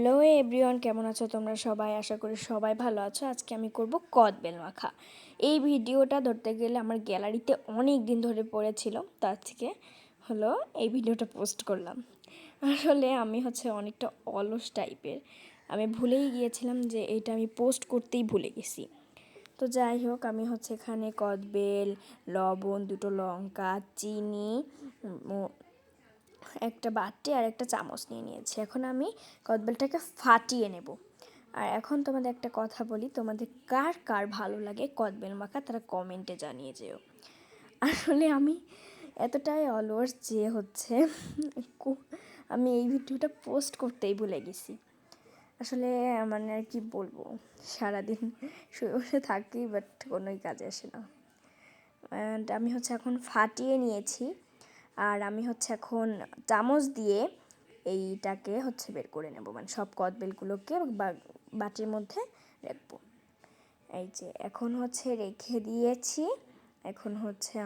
Hello everyone, কেমন আছো তোমরা সবাই? আশা করি সবাই ভালো আছো। আজকে আমি করব কদবেল মাখা। এই ভিডিওটা ধরতে গেলে আমার গ্যালারিতে অনেক দিন ধরে পড়েছিল, তার থেকে এই ভিডিওটা পোস্ট করলাম। আসলে আমি অনেকটা অলস টাইপের, আমি ভুলেই গিয়েছিলাম যে এটা আমি পোস্ট করতেই ভুলে গেছি। তো যাই হোক, আমি এখানে কদবেল, লবণ, দুটো লঙ্কা, চিনি, একটা বাটি আর একটা চামচ নিয়ে নিয়েছি। এখন আমি কদবেলটাকে ফাটিয়ে নেব। আর এখন তোমাদের একটা কথা বলি, তোমাদের কার কার ভালো লাগে কদবেল মাখা তারা কমেন্টে জানিয়ে যেও। আসলে আমি এতটাই অলস যে আমি এই ভিডিওটা পোস্ট করতেই ভুলে গেছি। আসলে মানে আর কি বলবো, সারাদিন শুয়ে বসে থাকি, বাট কোনোই কাজে আসে না। অ্যান্ড আমি এখন ফাটিয়ে নিয়েছি। আর আমি এখন চামচ দিয়ে এইটাকে বের করে নেব, মানে সব কদবেলগুলোকে বাটির মধ্যে রাখবো। এই যে এখন রেখে দিয়েছি। এখন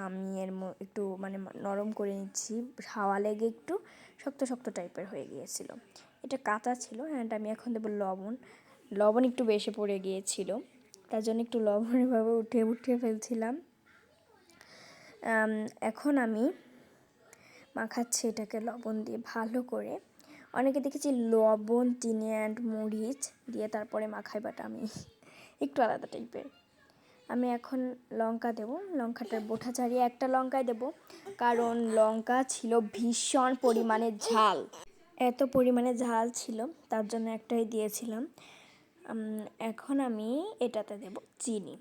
আমি এর একটু মানে নরম করে নিচ্ছি, হাওয়া লেগে একটু শক্ত শক্ত টাইপের হয়ে গিয়েছিল। এটা কাঁচা ছিল। অ্যান্ড আমি এখন দেবো লবণ। লবণ একটু বেশি পড়ে গিয়েছিল, তার জন্য একটু লবণ এভাবে উঠিয়ে ফেলছিলাম। এখন আমি মাখাচ্ছি এটাকে লবণ দিয়ে ভালো করে। অনেকে দেখেছি লবণ, চিনি অ্যান্ড মরিচ দিয়ে তারপরে মাখায়, বাট আমি একটু আলাদা টাইপের। আমি এখন লঙ্কা দেবো, লঙ্কাটার বোটা ছাড়িয়ে একটা লঙ্কায় দেবো, কারণ লঙ্কা ছিল ভীষণ পরিমাণে ঝাল। এত পরিমাণে ঝাল ছিল, তার জন্য একটাই দিয়েছিলাম। এখন আমি এটাতে দেব চিনি।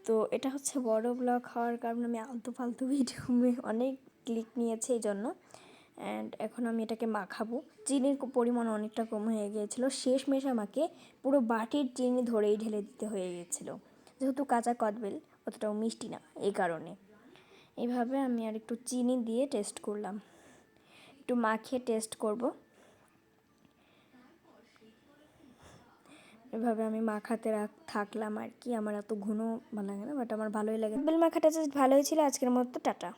তো এটা বড় ব্লগ হওয়ার কারণে আমি আলতু ফালতু ভিডিও অনেক ক্লিক নিয়েছি এই জন্য। অ্যান্ড এখন আমি এটাকে মাখাবো। চিনির পরিমাণ অনেকটা কম হয়ে গিয়েছিলো, শেষমেশ আমাকে পুরো বাটির চিনি ধরেই ঢেলে দিতে হয়ে গিয়েছিলো, যেহেতু কাঁচা কদবেল অতটাও মিষ্টি না, এই কারণে। এইভাবে আমি আর একটু চিনি দিয়ে টেস্ট করলাম, একটু মাখিয়ে টেস্ট করব। এভাবে আমি মাখাতে থাকলাম আর কি। আমার এত ঘন ভালো লাগে না, বাট আমার ভালোই লাগে। কদবেল মাখাটা জাস্ট ভালোই ছিল। আজকের মতো টাটা।